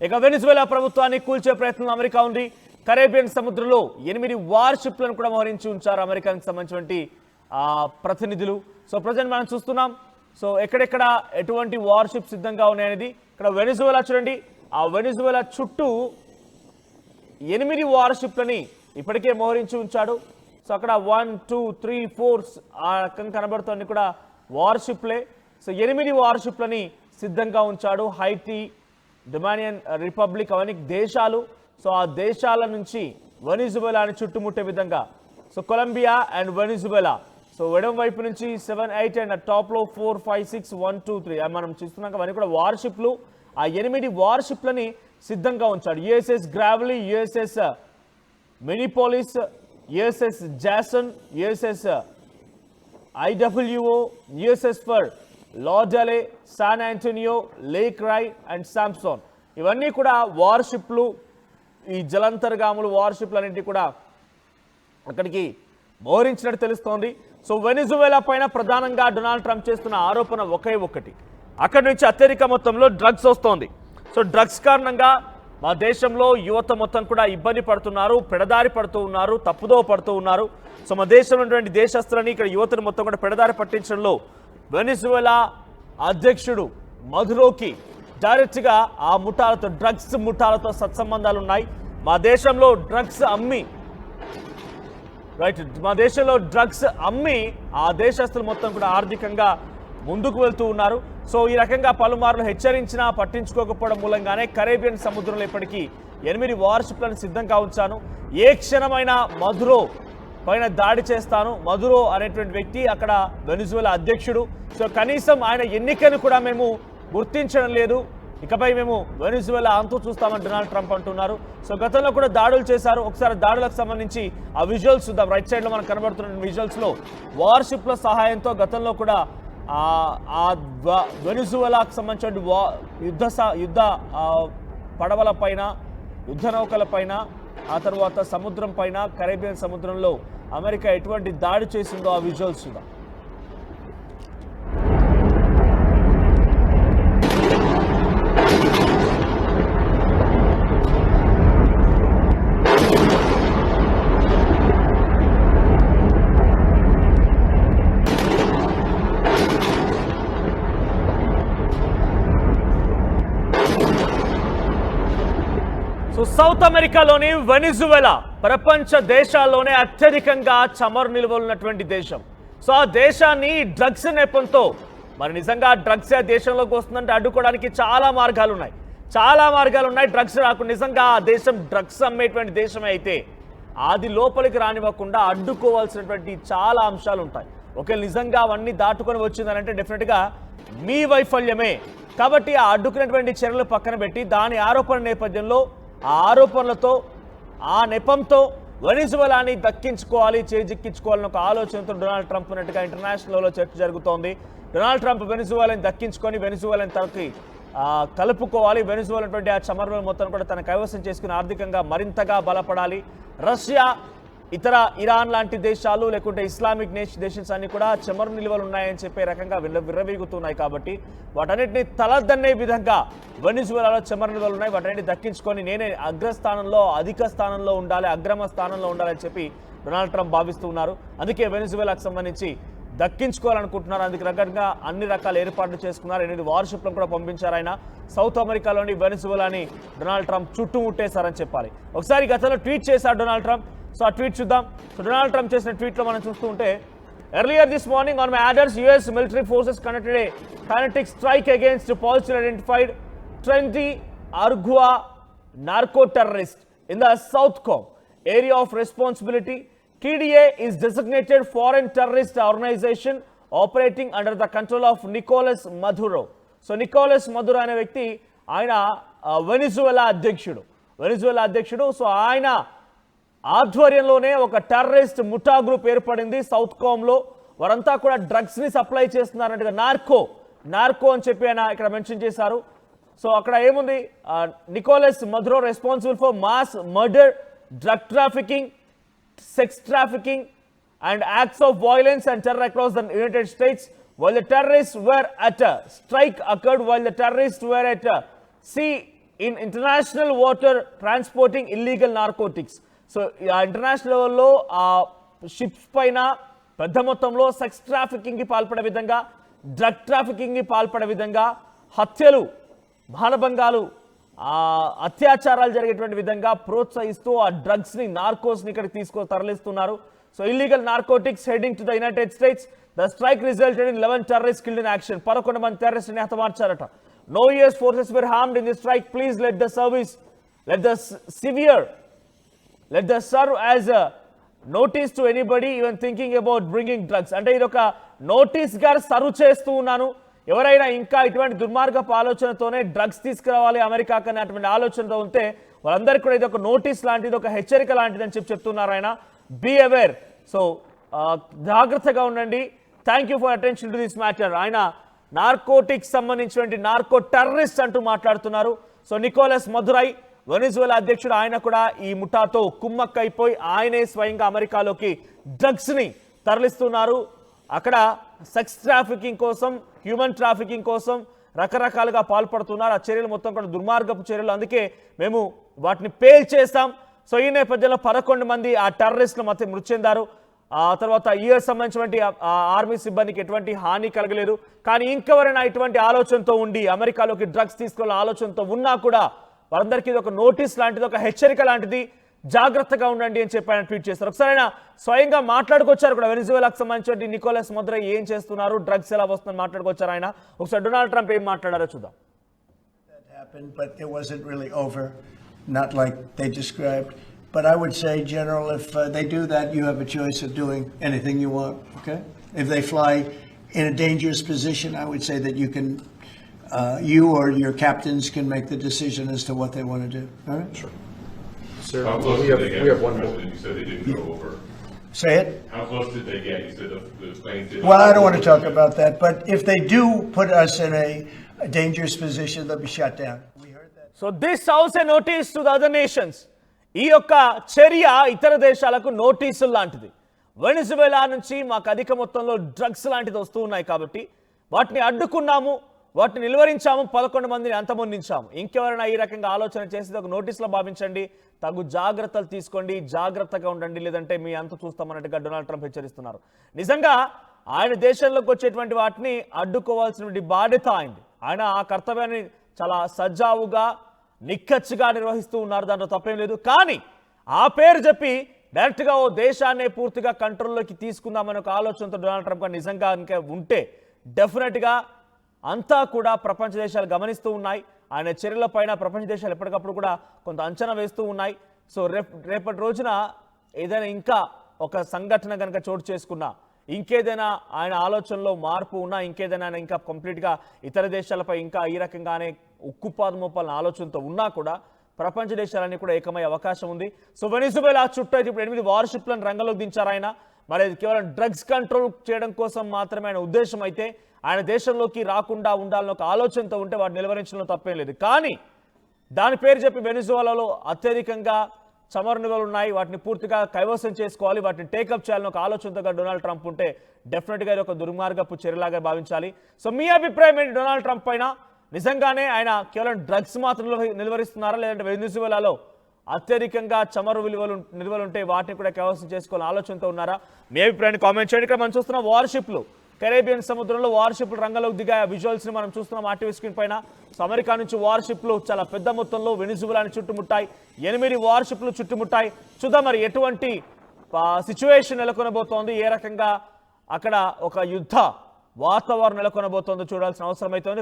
ఇక వెనిజువేలా ప్రభుత్వాన్ని కూల్చే ప్రయత్నం అమెరికా ఉంది. కరేబియన్ సముద్రంలో 8 వార్షిప్లను కూడా మోహరించి ఉంచారు అమెరికాకి సంబంధించినటువంటి ప్రతినిధులు. సో ప్రజెంట్ మనం చూస్తున్నాం. సో ఎక్కడెక్కడ ఎటువంటి వార్షిప్ సిద్ధంగా ఉన్నాయనేది. ఇక్కడ వెనిజువేలా చూడండి, ఆ వెనిజువేలా చుట్టూ 8 వార్షిప్లని ఇప్పటికే మోహరించి ఉంచాడు. సో అక్కడ 1, 2, 3, 4 ఆ రకం కనబడుతుంది కూడా వార్షిప్లే. సో 8 వార్షిప్లని సిద్ధంగా ఉంచాడు. హైటీ, డొమినియన్ రిపబ్లిక్ అవన్నీ దేశాలు. సో ఆ దేశాల నుంచి వెనిజువేలాని చుట్టుముట్టే విధంగా. So Colombia and Venezuela. So ఎడమ వైపు నుంచి 7, 8 అండ్ టాప్లో 4, 5, 6, 1, 2, 3 మనం చూస్తున్నాం. అవన్నీ కూడా వార్షిప్లు. ఆ 8 వార్షిప్లని సిద్ధంగా ఉంచాడు. USS Gravely, USS Minneapolis, USS Jason, USS IWO, USS Fort Lauderdale, San Antonio, Lake Erie and Sampson. ఇవన్నీ కూడా వార్షిప్లు. ఈ జలంతర్గాములు వార్షిప్లు అన్నింటి కూడా అక్కడికి మోహరించినట్టు తెలుస్తోంది. సో వెనిజువేలా పైన ప్రధానంగా డొనాల్డ్ ట్రంప్ చేస్తున్న ఆరోపణ ఒకే ఒక్కటి, అక్కడి నుంచి అత్యధిక మొత్తంలో డ్రగ్స్ వస్తోంది. సో డ్రగ్స్ కారణంగా మా దేశంలో యువత మొత్తం కూడా ఇబ్బంది పడుతున్నారు, పెడదారి పడుతూ ఉన్నారు, తప్పుదో పడుతూ ఉన్నారు. సో మా దేశంలో ఉన్నటువంటి దేశస్తులని ఇక్కడ యువతను మొత్తం కూడా పెడదారి పట్టించడంలో వెనిజువేలా అధ్యక్షుడు మధురోకి డైరెక్ట్గా ఆ ముఠాలతో, డ్రగ్స్ ముఠాలతో సత్సంబంధాలు ఉన్నాయి. మా దేశంలో డ్రగ్స్ అమ్మి మా దేశంలో డ్రగ్స్ అమ్మి ఆ దేశస్తులు మొత్తం కూడా ఆర్థికంగా ముందుకు వెళ్తూ ఉన్నారు. సో ఈ రకంగా పలుమార్లు హెచ్చరించినా పట్టించుకోకపోవడం మూలంగానే కరేబియన్ సముద్రంలో ఇప్పటికీ 8 వార్షిప్లను సిద్ధంగా ఉంచాను. ఏ క్షణమైనా మధురో పైన దాడి చేస్తాను. మధురో అనేటువంటి వ్యక్తి అక్కడ వెనిజువేలా అధ్యక్షుడు. సో కనీసం ఆయన ఎన్నికను కూడా మేము గుర్తించడం లేదు, ఇకపై మేము వెనిజువేలా అంతు చూస్తామని డొనాల్డ్ ట్రంప్ అంటున్నారు. సో గతంలో కూడా దాడులు చేశారు. ఒకసారి దాడులకు సంబంధించి ఆ విజువల్స్ చూద్దాం. రైట్ సైడ్లో మనకు కనబడుతున్న విజువల్స్లో వార్షిప్ల సహాయంతో గతంలో కూడా వెనిజువేలాకు సంబంధించిన యుద్ధ పడవల పైన, యుద్ధ నౌకల పైన, ఆ తర్వాత సముద్రం పైన, కరేబియన్ సముద్రంలో అమెరికా ఎటువంటి దాడి చేసిందో ఆ విజువల్స్ చూద్దాం. సో సౌత్ అమెరికాలోని వెనిజువేలా ప్రపంచ దేశాల్లోనే అత్యధికంగా చమురు నిల్వలు ఉన్నటువంటి దేశం. సో ఆ దేశాన్ని డ్రగ్స్ నెపంతో, మరి నిజంగా డ్రగ్స్ ఆ దేశంలోకి వస్తుందంటే అడ్డుకోవడానికి చాలా మార్గాలు ఉన్నాయి. డ్రగ్స్ రాకుండా నిజంగా ఆ దేశం డ్రగ్స్ అమ్మేటువంటి దేశమే అయితే అది లోపలికి రానివ్వకుండా అడ్డుకోవాల్సినటువంటి చాలా అంశాలు ఉంటాయి. ఒకవేళ నిజంగా అవన్నీ దాటుకొని వచ్చిందనంటే డెఫినెట్గా మీ వైఫల్యమే. కాబట్టి ఆ అడ్డుకునేటువంటి చర్యలు పక్కన పెట్టి దాని ఆరోపణ నేపథ్యంలో, ఆ ఆరోపణలతో, ఆ నెపంతో వెనిజువేలాని దక్కించుకోవాలి, చేజిక్కించుకోవాలని ఒక ఆలోచనతో డొనాల్డ్ ట్రంప్ ఉన్నట్టుగా ఇంటర్నేషనల్లో చర్చ జరుగుతోంది. డొనాల్డ్ ట్రంప్ వెనిజువేలాని దక్కించుకొని వెనిజువేలాని తనకి కలుపుకోవాలి, వెనిజువేలా ఆ చమురు మొత్తం కూడా తన కైవసం చేసుకుని ఆర్థికంగా మరింతగా బలపడాలి. రష్యా, ఇతర ఇరాన్ లాంటి దేశాలు లేకుంటే ఇస్లామిక్ నేషన్స్ అన్ని కూడా చమురు నిల్వలు ఉన్నాయని చెప్పే రకంగా విర్రవీగుతున్నాయి. కాబట్టి వాటన్నిటిని తలదన్నే విధంగా వెనిజువేలాలో చమురు నిల్వలు ఉన్నాయి, వాటన్నిటిని దక్కించుకొని నేనే అగ్రస్థానంలో, అధిక స్థానంలో ఉండాలి, అగ్రమ స్థానంలో ఉండాలని చెప్పి డొనాల్డ్ ట్రంప్ భావిస్తూ ఉన్నారు. అందుకే వెనిజువేలాకు సంబంధించి దక్కించుకోవాలనుకుంటున్నారు. అందుకు రకంగా అన్ని రకాల ఏర్పాట్లు చేసుకున్నారు. 8 వార్షిప్లను కూడా పంపించారు ఆయన. సౌత్ అమెరికాలోని వెనిజువేలాని డొనాల్డ్ ట్రంప్ చుట్టుముట్టేశారని చెప్పాలి. ఒకసారి గతంలో ట్వీట్ చేశారు డొనాల్డ్ ట్రంప్. సో ఆ ట్వీట్ చూద్దాం. సో డొనాల్డ్ ట్రంప్ చేసిన ట్వీట్లో మనం చూస్తూ ఉంటే, earlier this morning on my orders US military forces conducted a kinetic strike against positively identified 20 Argua narco terrorists in the Southcom area of responsibility. TDA is designated foreign terrorist organization operating under the control of Nicolas Maduro. So Nicolas Maduro అనే వ్యక్తి ఆయన Venezuela అధ్యక్షుడు. So ఆయన ఆధ్వర్యంలోనే ఒక terrorist ముఠా group ఏర్పడింది south కామ్లో. వారంతా కూడా డ్రగ్స్ని సప్లై చేస్తున్నారంటే నార్కో అని చెప్పి ఆయన ఇక్కడ మెన్షన్ చేశారు. సో అక్కడ ఏముంది, Nicholas మధురో responsible for mass murder, drug trafficking, sex trafficking and acts of violence and terror across the United States. While the terrorists were at a strike occurred while the terrorists were at sea in international water transporting illegal narcotics. So ఆ international లెవెల్లో ఆ ships పైన పెద్ద మొత్తంలో sex ట్రాఫికింగ్కి పాల్పడే విధంగా, drug ట్రాఫికింగ్కి పాల్పడే విధంగా, హత్యలు, మానభంగాలు, అత్యాచారాలు జరిగేటువంటి విధంగా ప్రోత్సహిస్తూ ఆ డ్రగ్స్ని, నార్కోస్ని ఇక్కడికి తరలిస్తున్నారు. So illegal narcotics heading to the United States. The strike resulted in 11 terrorist killed in action. 11 మంది టెర్రరిస్ట్ని హతమార్చారట. No US forces were harmed in this strike. Please let the serve as a notice to anybody even thinking about bringing drugs. అంటే ఇది ఒక notice గా serve చేస్తూ ఉన్నాను. ఎవరైనా ఇంకా ఇటువంటి దుర్మార్గపు ఆలోచనతోనే డ్రగ్స్ తీసుకురావాలి అమెరికాకు అనేటువంటి ఆలోచనతో ఉంటే వాళ్ళందరికీ కూడా ఇది ఒక నోటీస్ లాంటిది, ఒక హెచ్చరిక లాంటిది అని చెప్తున్నారు ఆయన. Be aware. సో జాగ్రత్తగా ఉండండి. Thank you for attention to this matter. ఆయన నార్కోటిక్స్ సంబంధించినటువంటి నార్కో టెర్రరిస్ట్ అంటూ మాట్లాడుతున్నారు. సో నికోలస్ మదురై, వెనిజువేలా అధ్యక్షుడు, ఆయన కూడా ఈ ముఠాతో కుమ్మక్కైపోయి ఆయనే స్వయంగా అమెరికాలోకి డ్రగ్స్ని తరలిస్తున్నారు. అక్కడ సెక్స్ ట్రాఫికింగ్ కోసం, హ్యూమన్ ట్రాఫికింగ్ కోసం రకరకాలుగా పాల్పడుతున్నారు. ఆ చర్యలు మొత్తం కూడా దుర్మార్గపు చర్యలు, అందుకే మేము వాటిని పేల్ చేస్తాం. సో ఈ నేపథ్యంలో 11 మంది ఆ టెర్రరిస్టుల మధ్య మృతి చెందారు. ఆ తర్వాత యుఎస్ సంబంధించినటువంటి ఆర్మీ సిబ్బందికి ఎటువంటి హాని కలగలేదు. కానీ ఇంకెవరైనా ఇటువంటి ఆలోచనతో ఉండి అమెరికాలోకి డ్రగ్స్ తీసుకెళ్లే ఆలోచనతో ఉన్నా కూడా వారందరికీ ఇది ఒక నోటీస్ లాంటిది, ఒక హెచ్చరిక లాంటిది. జాగ్రత్తగా ఉండండి అని చెప్పి ఆయన ట్వీట్ చేస్తారు. ఒకసారి ఆయన స్వయంగా మాట్లాడుకొచ్చారు కూడా. వెనిజువేలాకు సంబంధించి నికోలస్ మదురై ఏం చేస్తున్నారు, డ్రగ్స్ ఎలా వస్తుందని మాట్లాడుకొచ్చారు ఆయన. ఒకసారి డొనాల్డ్ ట్రంప్ ఏం మాట్లాడారో చూద్దాం. But it wasn't really over, not like they described. But I would say, General, if they do that, you have a choice of doing anything you want, okay? If they fly in a dangerous position, I would say that you or your captains can make the decision as to what they want to do, all right? Sure. Sir, we have one more. You said they didn't go over. Say it? How close did they get? You said the planes didn't. Well, I don't want to talk about that, but if they do put us in a dangerous position, they'll be shut down. We heard that. So this also a notice to the other nations. ఈ యొక్క చర్య ఇతర దేశాలకు నోటీసులు లాంటిది. Venezuela నుంచి మాకు అధిక మొత్తంలో డ్రగ్స్ లాంటిది వస్తూ ఉన్నాయి కాబట్టి వాటిని అడ్డుకున్నాము, వాటిని నిలువరించాము, 11 మందిని అంతమొందించాము. ఇంకెవరైనా ఈ రకంగా ఆలోచన చేసి ఒక నోటీసులో భావించండి, తగు జాగ్రత్తలు తీసుకోండి, జాగ్రత్తగా ఉండండి, లేదంటే మీ అంత చూస్తామన్నట్టుగా డొనాల్డ్ ట్రంప్ హెచ్చరిస్తున్నారు. నిజంగా ఆయన దేశంలోకి వచ్చేటువంటి వాటిని అడ్డుకోవాల్సినటువంటి బాధ్యత అయింది. ఆయన ఆ కర్తవ్యాన్ని చాలా సజావుగా, నిక్కచ్చిగా నిర్వహిస్తూ ఉన్నారు. దాంట్లో తప్పేం లేదు. కానీ ఆ పేరు చెప్పి డైరెక్ట్గా ఓ దేశాన్ని పూర్తిగా కంట్రోల్లోకి తీసుకుందామని ఒక ఆలోచనతో డొనాల్డ్ ట్రంప్ నిజంగా ఇంకా ఉంటే డెఫినెట్గా అంతా కూడా ప్రపంచ దేశాలు గమనిస్తూ ఉన్నాయి. ఆయన చర్యల పైన ప్రపంచ దేశాలు ఎప్పటికప్పుడు కూడా కొంత అంచనా వేస్తూ ఉన్నాయి. సో రేపటి రోజున ఏదైనా ఇంకా ఒక సంఘటన కనుక చోటు చేసుకున్నా, ఇంకేదైనా ఆయన ఆలోచనలో మార్పు ఉన్నా, ఇంకేదైనా ఆయన ఇంకా కంప్లీట్గా ఇతర దేశాలపై ఇంకా ఈ రకంగానే ఉక్కుపాదం మోపాలన్న ఆలోచనతో ఉన్నా కూడా ప్రపంచ దేశాలన్నీ కూడా ఏకమయ్యే అవకాశం ఉంది. సో వెనిజువేలా చుట్టూ అయితే ఇప్పుడు 8 వార్షిప్లను రంగంలోకి దించారు ఆయన. మరి అది కేవలం డ్రగ్స్ కంట్రోల్ చేయడం కోసం మాత్రమే ఆయన ఉద్దేశం అయితే, ఆయన దేశంలోకి రాకుండా ఉండాలని ఒక ఆలోచనతో ఉంటే వాటిని నిలువరించడంలో తప్పేం లేదు. కానీ దాని పేరు చెప్పి వెనిజువేలాలో అత్యధికంగా చమురు నిల్వలు ఉన్నాయి, వాటిని పూర్తిగా కైవసం చేసుకోవాలి, వాటిని టేకప్ చేయాలని ఒక ఆలోచనతో డొనాల్డ్ ట్రంప్ ఉంటే డెఫినెట్గా ఇది ఒక దుర్మార్గపు చర్యలాగా భావించాలి. సో మీ అభిప్రాయం ఏంటి డొనాల్డ్ ట్రంప్ పైన? నిజంగానే ఆయన కేవలం డ్రగ్స్ మాత్రం నిలువరిస్తున్నారా, లేదంటే వెనిజువేలాలో అత్యధికంగా చమురు నిల్వలు ఉంటే వాటిని కూడా కైవసం చేసుకోవాలని ఆలోచనతో ఉన్నారా? మీ అభిప్రాయాన్ని కామెంట్ చేయండి. ఇక్కడ మనం చూస్తున్న వార్షిప్లు, కరేబియన్ సముద్రంలో వార్షిప్లు రంగంలోకి దిగా విజువల్స్ని మనం చూస్తున్నాం ఆర్టీవీ స్క్రీన్ పైన. సో అమెరికా నుంచి వార్షిప్లు చాలా పెద్ద మొత్తంలో వెనిజువేలాని చుట్టుముట్టాయి. 8 వార్షిప్లు చుట్టుముట్టాయి. చూద్దాం మరి ఎటువంటి సిచ్యువేషన్ నెలకొనబోతోంది, ఏ రకంగా అక్కడ ఒక యుద్ధ వాతావరణం నెలకొనబోతోందో చూడాల్సిన అవసరం అయితే ఉంది.